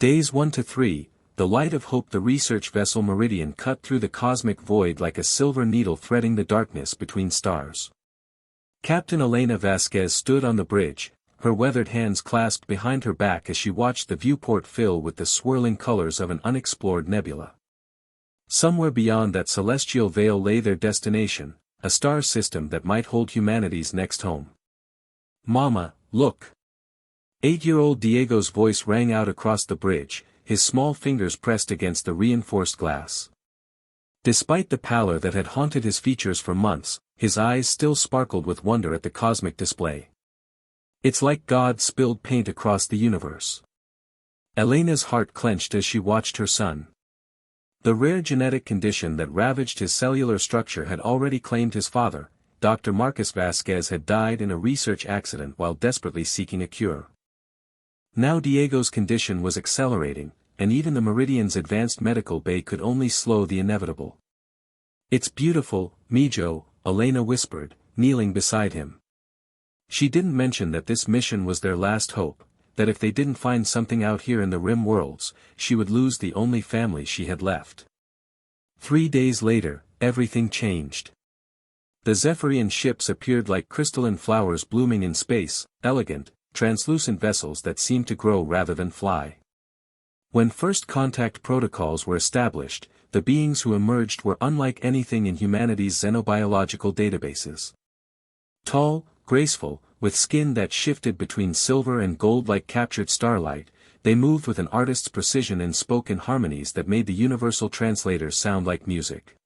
Days 1 to 3, the light of hope. The research vessel Meridian cut through the cosmic void like a silver needle threading the darkness between stars. Captain Elena Vasquez stood on the bridge, her weathered hands clasped behind her back as she watched the viewport fill with the swirling colors of an unexplored nebula. Somewhere beyond that celestial veil lay their destination, a star system that might hold humanity's next home. "Mama, look!" 8-year-old Diego's voice rang out across the bridge, his small fingers pressed against the reinforced glass. Despite the pallor that had haunted his features for months, his eyes still sparkled with wonder at the cosmic display. "It's like God spilled paint across the universe." Elena's heart clenched as she watched her son. The rare genetic condition that ravaged his cellular structure had already claimed his father. Dr. Marcus Vasquez had died in a research accident while desperately seeking a cure. Now Diego's condition was accelerating, and even the Meridian's advanced medical bay could only slow the inevitable. "It's beautiful, Mijo," Elena whispered, kneeling beside him. She didn't mention that this mission was their last hope, that if they didn't find something out here in the rim worlds, she would lose the only family she had left. 3 days later, everything changed. The Zephyrian ships appeared like crystalline flowers blooming in space, elegant, translucent vessels that seemed to grow rather than fly. When first contact protocols were established, the beings who emerged were unlike anything in humanity's xenobiological databases. Tall, graceful, with skin that shifted between silver and gold like captured starlight, they moved with an artist's precision and spoke in harmonies that made the universal translators sound like music.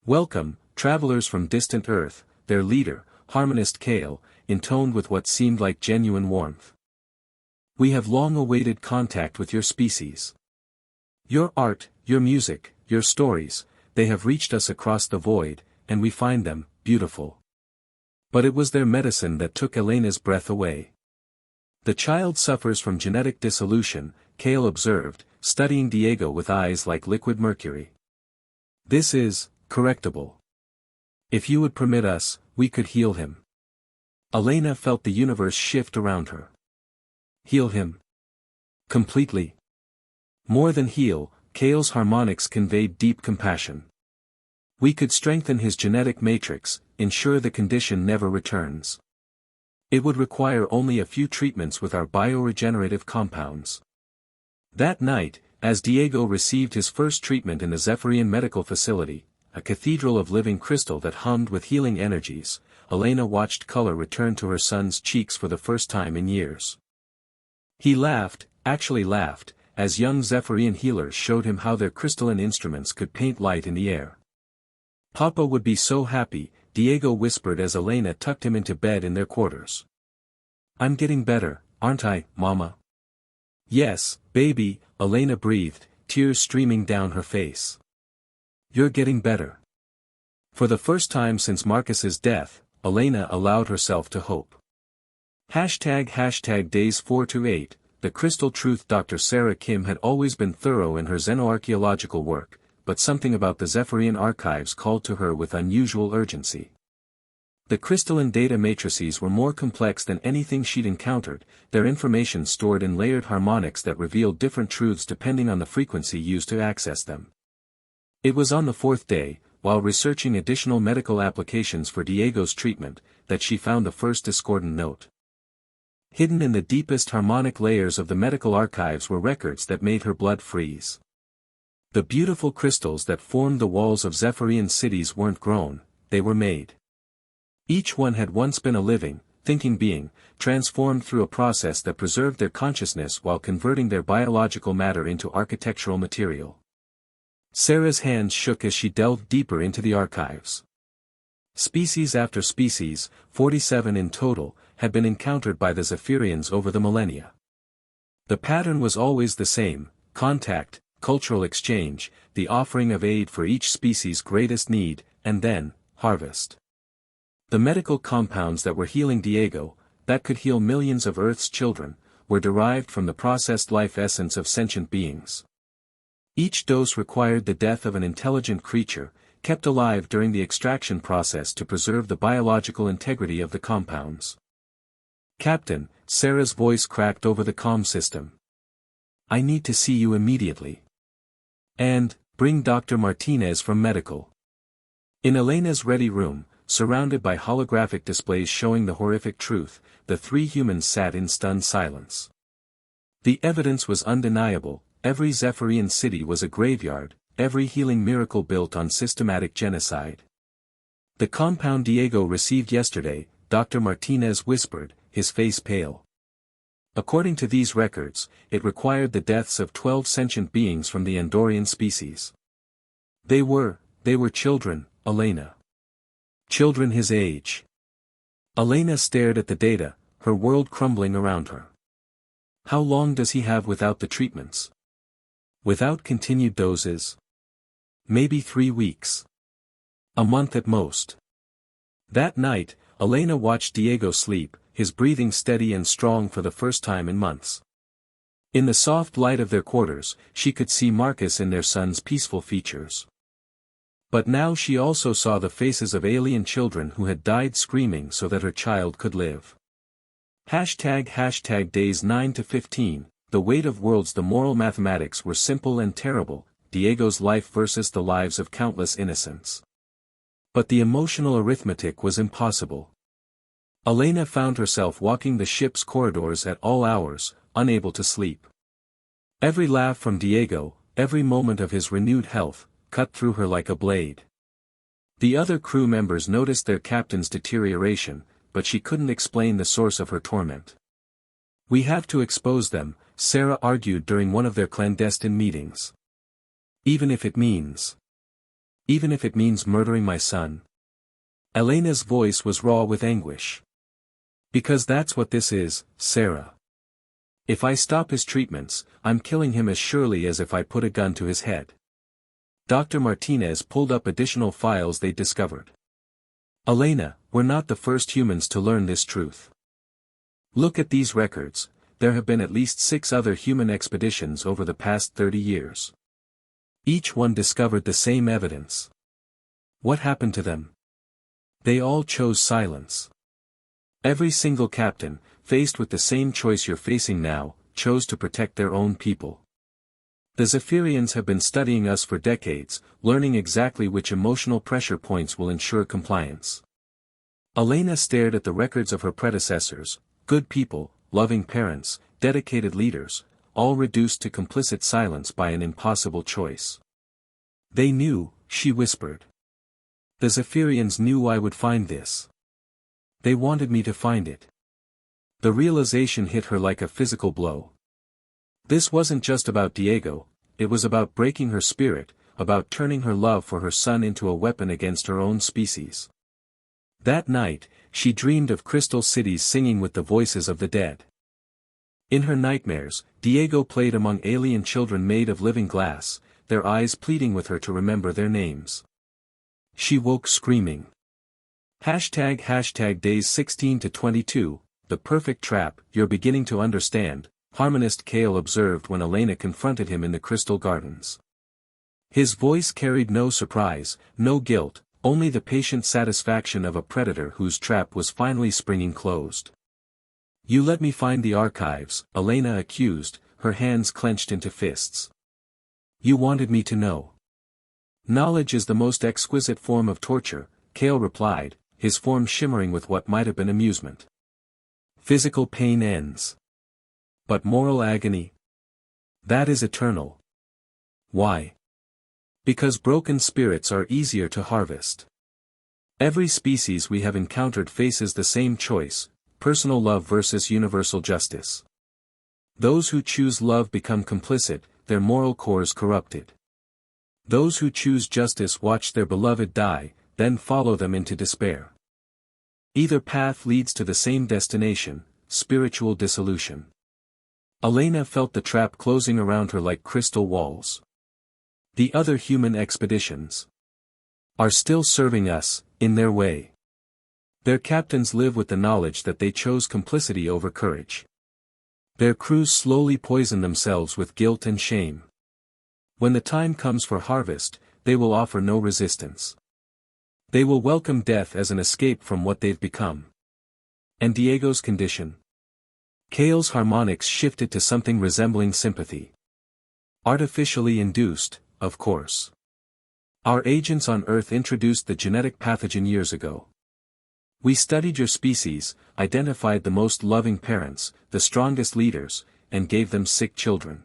"Welcome, travelers from distant Earth," their leader, harmonist Kale, intoned with what seemed like genuine warmth. "We have long awaited contact with your species. Your art, your music, your stories, they have reached us across the void, and we find them beautiful." But it was their medicine that took Elena's breath away. "The child suffers from genetic dissolution," Kale observed, studying Diego with eyes like liquid mercury. "This is correctable. If you would permit us, we could heal him." Elena felt the universe shift around her. "Heal him? Completely?" More than heal, Kale's harmonics conveyed deep compassion. "We could strengthen his genetic matrix, ensure the condition never returns. It would require only a few treatments with our bioregenerative compounds." That night, as Diego received his first treatment in the Zephyrian Medical Facility, a cathedral of living crystal that hummed with healing energies, Elena watched color return to her son's cheeks for the first time in years. He laughed, actually laughed, as young Zephyrian healers showed him how their crystalline instruments could paint light in the air. "Papa would be so happy," Diego whispered as Elena tucked him into bed in their quarters. "I'm getting better, aren't I, Mama?" "Yes, baby," Elena breathed, tears streaming down her face. "You're getting better." For the first time since Marcus's death, Elena allowed herself to hope. Days 4 to 8, the crystal truth. Dr. Sarah Kim had always been thorough in her xenoarchaeological work, but something about the Zephyrian archives called to her with unusual urgency. The crystalline data matrices were more complex than anything she'd encountered, their information stored in layered harmonics that revealed different truths depending on the frequency used to access them. It was on the 4th day, while researching additional medical applications for Diego's treatment, that she found the first discordant note. Hidden in the deepest harmonic layers of the medical archives were records that made her blood freeze. The beautiful crystals that formed the walls of Zephyrian cities weren't grown, they were made. Each one had once been a living, thinking being, transformed through a process that preserved their consciousness while converting their biological matter into architectural material. Sarah's hands shook as she delved deeper into the archives. Species after species, 47 in total, had been encountered by the Zephyrians over the millennia. The pattern was always the same: contact, cultural exchange, the offering of aid for each species' greatest need, and then, harvest. The medical compounds that were healing Diego, that could heal millions of Earth's children, were derived from the processed life essence of sentient beings. Each dose required the death of an intelligent creature, kept alive during the extraction process to preserve the biological integrity of the compounds. "Captain," Sarah's voice cracked over the comm system. I need to see you immediately. And, bring Dr. Martinez from medical. In Elena's ready room, surrounded by holographic displays showing the horrific truth, the three humans sat in stunned silence. The evidence was undeniable, every Zephyrian city was a graveyard, every healing miracle built on systematic genocide. The compound Diego received yesterday, Dr. Martinez whispered, his face pale. According to these records, it required the deaths of 12 sentient beings from the Andorian species. They were children, Elena. Children his age. Elena stared at the data, her world crumbling around her. How long does he have without the treatments? Without continued doses? Maybe 3 weeks. A month at most. That night, Elena watched Diego sleep, his breathing steady and strong for the first time in months. In the soft light of their quarters, she could see Marcus in their son's peaceful features. But now she also saw the faces of alien children who had died screaming so that her child could live. Days 9 to 15, the weight of worlds. The moral mathematics were simple and terrible, Diego's life versus the lives of countless innocents. But the emotional arithmetic was impossible. Elena found herself walking the ship's corridors at all hours, unable to sleep. Every laugh from Diego, every moment of his renewed health, cut through her like a blade. The other crew members noticed their captain's deterioration, but she couldn't explain the source of her torment. We have to expose them, Sarah argued during one of their clandestine meetings. Even if it means murdering my son. Elena's voice was raw with anguish. Because that's what this is, Sarah. If I stop his treatments, I'm killing him as surely as if I put a gun to his head. Dr. Martinez pulled up additional files they discovered. Elena, we're not the first humans to learn this truth. Look at these records, there have been at least 6 other human expeditions over the past 30 years. Each one discovered the same evidence. What happened to them? They all chose silence. Every single captain, faced with the same choice you're facing now, chose to protect their own people. The Zephyrians have been studying us for decades, learning exactly which emotional pressure points will ensure compliance. Elena stared at the records of her predecessors, good people, loving parents, dedicated leaders, all reduced to complicit silence by an impossible choice. They knew, she whispered. The Zephyrians knew I would find this. They wanted me to find it. The realization hit her like a physical blow. This wasn't just about Diego, it was about breaking her spirit, about turning her love for her son into a weapon against her own species. That night, she dreamed of crystal cities singing with the voices of the dead. In her nightmares, Diego played among alien children made of living glass, their eyes pleading with her to remember their names. She woke screaming. Days 16 to 22, the perfect trap, you're beginning to understand, harmonist Kale observed when Elena confronted him in the Crystal Gardens. His voice carried no surprise, no guilt, only the patient satisfaction of a predator whose trap was finally springing closed. You let me find the archives, Elena accused, her hands clenched into fists. You wanted me to know. Knowledge is the most exquisite form of torture, Kale replied, his form shimmering with what might have been amusement. Physical pain ends. But moral agony? That is eternal. Why? Because broken spirits are easier to harvest. Every species we have encountered faces the same choice, personal love versus universal justice. Those who choose love become complicit, their moral cores corrupted. Those who choose justice watch their beloved die, then follow them into despair. Either path leads to the same destination, spiritual dissolution. Elena felt the trap closing around her like crystal walls. The other human expeditions are still serving us, in their way. Their captains live with the knowledge that they chose complicity over courage. Their crews slowly poison themselves with guilt and shame. When the time comes for harvest, they will offer no resistance. They will welcome death as an escape from what they've become. And Diego's condition? Kale's harmonics shifted to something resembling sympathy. Artificially induced, of course. Our agents on Earth introduced the genetic pathogen years ago. We studied your species, identified the most loving parents, the strongest leaders, and gave them sick children.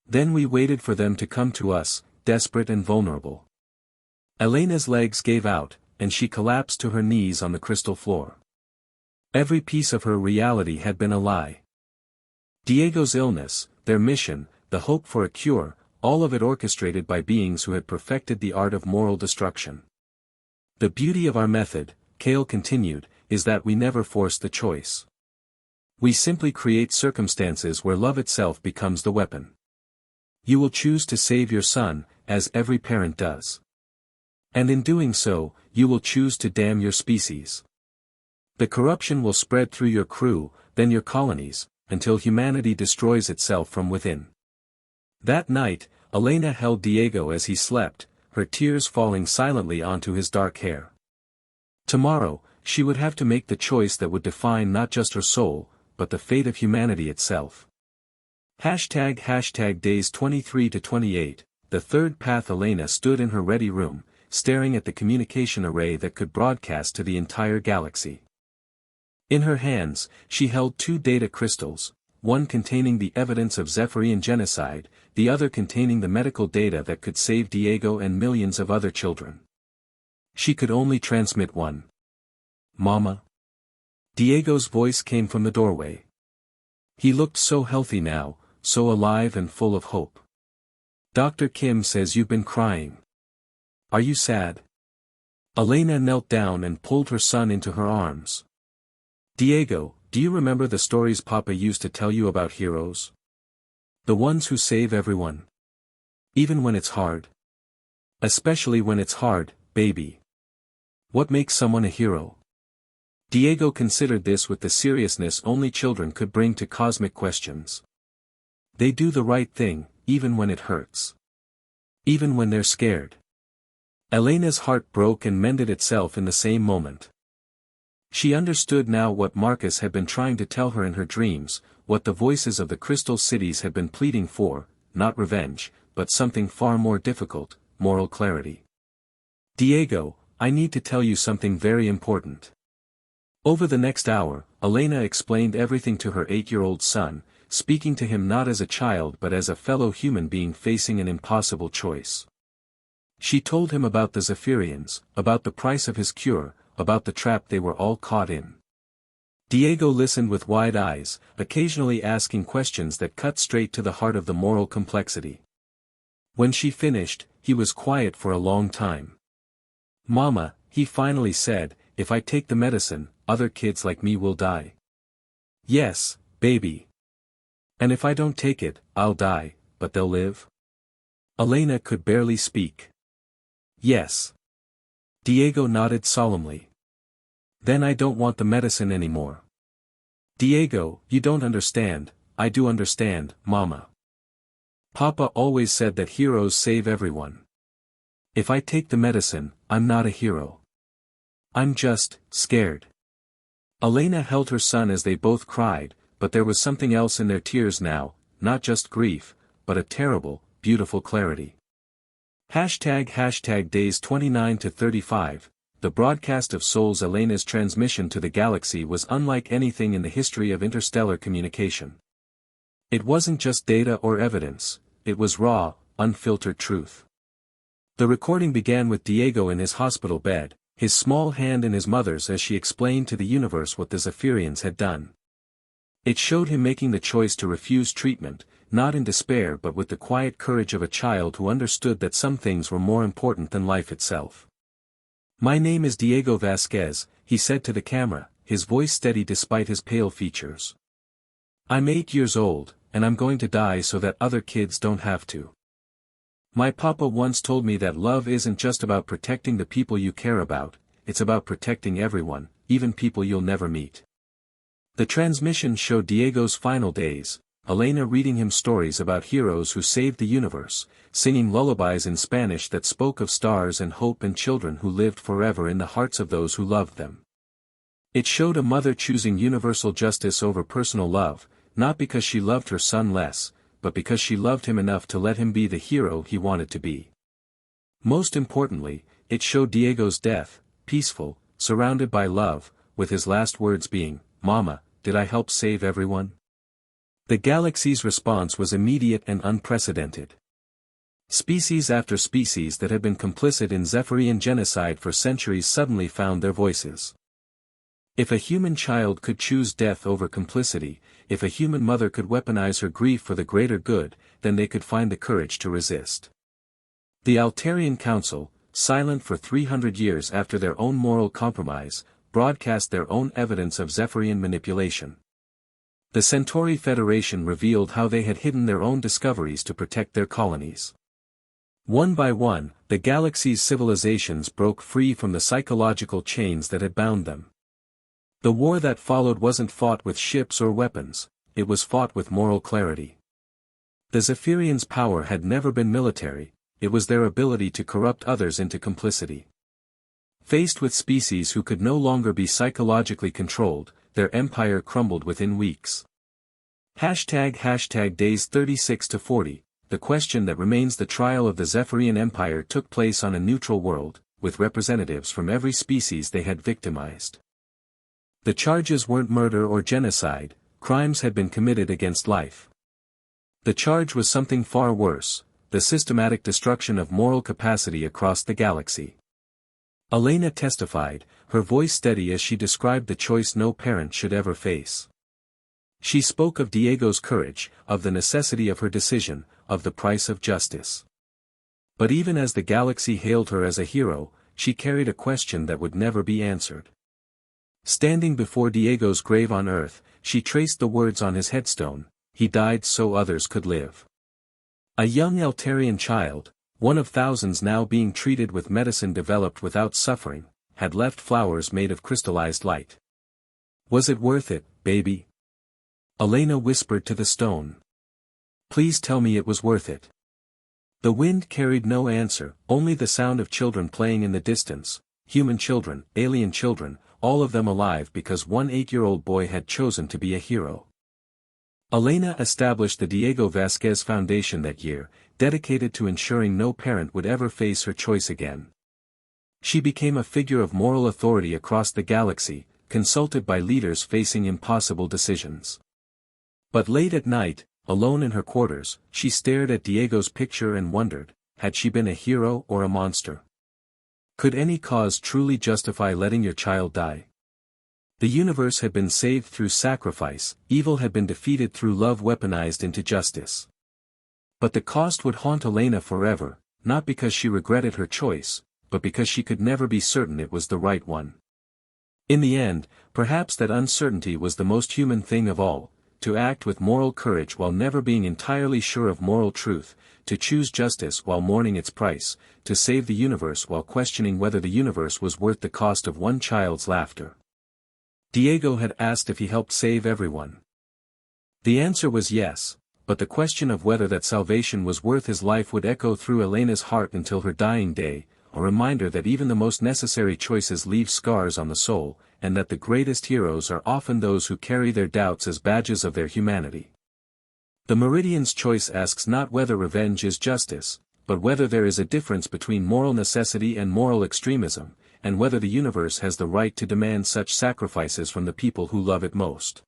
Then we waited for them to come to us, desperate and vulnerable. Elena's legs gave out, and she collapsed to her knees on the crystal floor. Every piece of her reality had been a lie. Diego's illness, their mission, the hope for a cure, all of it orchestrated by beings who had perfected the art of moral destruction. The beauty of our method, Kale continued, is that we never force the choice. We simply create circumstances where love itself becomes the weapon. You will choose to save your son, as every parent does. And in doing so, you will choose to damn your species. The corruption will spread through your crew, then your colonies, until humanity destroys itself from within. That night, Elena held Diego as he slept, her tears falling silently onto his dark hair. Tomorrow, she would have to make the choice that would define not just her soul, but the fate of humanity itself. Days 23 to 28, the third path. Elena stood in her ready room, staring at the communication array that could broadcast to the entire galaxy. In her hands, she held two data crystals, one containing the evidence of Zephyrian genocide, the other containing the medical data that could save Diego and millions of other children. She could only transmit one. Mama? Diego's voice came from the doorway. He looked so healthy now, so alive and full of hope. Dr. Kim says you've been crying. Are you sad? Elena knelt down and pulled her son into her arms. Diego, do you remember the stories Papa used to tell you about heroes? The ones who save everyone. Even when it's hard. Especially when it's hard, baby. What makes someone a hero? Diego considered this with the seriousness only children could bring to cosmic questions. They do the right thing, even when it hurts. Even when they're scared. Elena's heart broke and mended itself in the same moment. She understood now what Marcus had been trying to tell her in her dreams, what the voices of the crystal cities had been pleading for, not revenge, but something far more difficult, moral clarity. Diego, I need to tell you something very important. Over the next hour, Elena explained everything to her 8-year-old son, speaking to him not as a child but as a fellow human being facing an impossible choice. She told him about the Zephyrians, about the price of his cure, about the trap they were all caught in. Diego listened with wide eyes, occasionally asking questions that cut straight to the heart of the moral complexity. When she finished, he was quiet for a long time. Mama, he finally said, if I take the medicine, other kids like me will die. Yes, baby. And if I don't take it, I'll die, but they'll live? Elena could barely speak. Yes. Diego nodded solemnly. Then I don't want the medicine anymore. Diego, you don't understand, I do understand, Mama. Papa always said that heroes save everyone. If I take the medicine, I'm not a hero. I'm just scared. Elena held her son as they both cried, but there was something else in their tears now, not just grief, but a terrible, beautiful clarity. Days 29 to 35, the broadcast of Souls. Elena's transmission to the galaxy was unlike anything in the history of interstellar communication. It wasn't just data or evidence, it was raw, unfiltered truth. The recording began with Diego in his hospital bed, his small hand in his mother's as she explained to the universe what the Zephyrians had done. It showed him making the choice to refuse treatment, not in despair but with the quiet courage of a child who understood that some things were more important than life itself. My name is Diego Vasquez, he said to the camera, his voice steady despite his pale features. I'm 8 years old, and I'm going to die so that other kids don't have to. My papa once told me that love isn't just about protecting the people you care about, it's about protecting everyone, even people you'll never meet. The transmission showed Diego's final days, Elena reading him stories about heroes who saved the universe, singing lullabies in Spanish that spoke of stars and hope and children who lived forever in the hearts of those who loved them. It showed a mother choosing universal justice over personal love, not because she loved her son less, but because she loved him enough to let him be the hero he wanted to be. Most importantly, it showed Diego's death, peaceful, surrounded by love, with his last words being, "Mama, did I help save everyone?" The galaxy's response was immediate and unprecedented. Species after species that had been complicit in Zephyrian genocide for centuries suddenly found their voices. If a human child could choose death over complicity, if a human mother could weaponize her grief for the greater good, then they could find the courage to resist. The Altarian Council, silent for 300 years after their own moral compromise, broadcast their own evidence of Zephyrian manipulation. The Centauri Federation revealed how they had hidden their own discoveries to protect their colonies. One by one, the galaxy's civilizations broke free from the psychological chains that had bound them. The war that followed wasn't fought with ships or weapons, it was fought with moral clarity. The Zephyrians' power had never been military, it was their ability to corrupt others into complicity. Faced with species who could no longer be psychologically controlled, their empire crumbled within weeks. #Days 36 to 40, the question that remains the trial of the Zephyrian Empire took place on a neutral world, with representatives from every species they had victimized. The charges weren't murder or genocide, crimes had been committed against life. The charge was something far worse, the systematic destruction of moral capacity across the galaxy. Elena testified, her voice steady as she described the choice no parent should ever face. She spoke of Diego's courage, of the necessity of her decision, of the price of justice. But even as the galaxy hailed her as a hero, she carried a question that would never be answered. Standing before Diego's grave on Earth, she traced the words on his headstone, "He died so others could live." A young Altarian child, one of thousands now being treated with medicine developed without suffering, had left flowers made of crystallized light. "Was it worth it, baby?" Elena whispered to the stone. "Please tell me it was worth it." The wind carried no answer, only the sound of children playing in the distance, human children, alien children, all of them alive because one 8-year-old boy had chosen to be a hero. Elena established the Diego Vasquez Foundation that year, dedicated to ensuring no parent would ever face her choice again. She became a figure of moral authority across the galaxy, consulted by leaders facing impossible decisions. But late at night, alone in her quarters, she stared at Diego's picture and wondered, had she been a hero or a monster? Could any cause truly justify letting your child die? The universe had been saved through sacrifice, evil had been defeated through love weaponized into justice. But the cost would haunt Elena forever, not because she regretted her choice, but because she could never be certain it was the right one. In the end, perhaps that uncertainty was the most human thing of all, to act with moral courage while never being entirely sure of moral truth, to choose justice while mourning its price, to save the universe while questioning whether the universe was worth the cost of one child's laughter. Diego had asked if he helped save everyone. The answer was yes, but the question of whether that salvation was worth his life would echo through Elena's heart until her dying day, a reminder that even the most necessary choices leave scars on the soul, and that the greatest heroes are often those who carry their doubts as badges of their humanity. The Meridian's choice asks not whether revenge is justice, but whether there is a difference between moral necessity and moral extremism, and whether the universe has the right to demand such sacrifices from the people who love it most.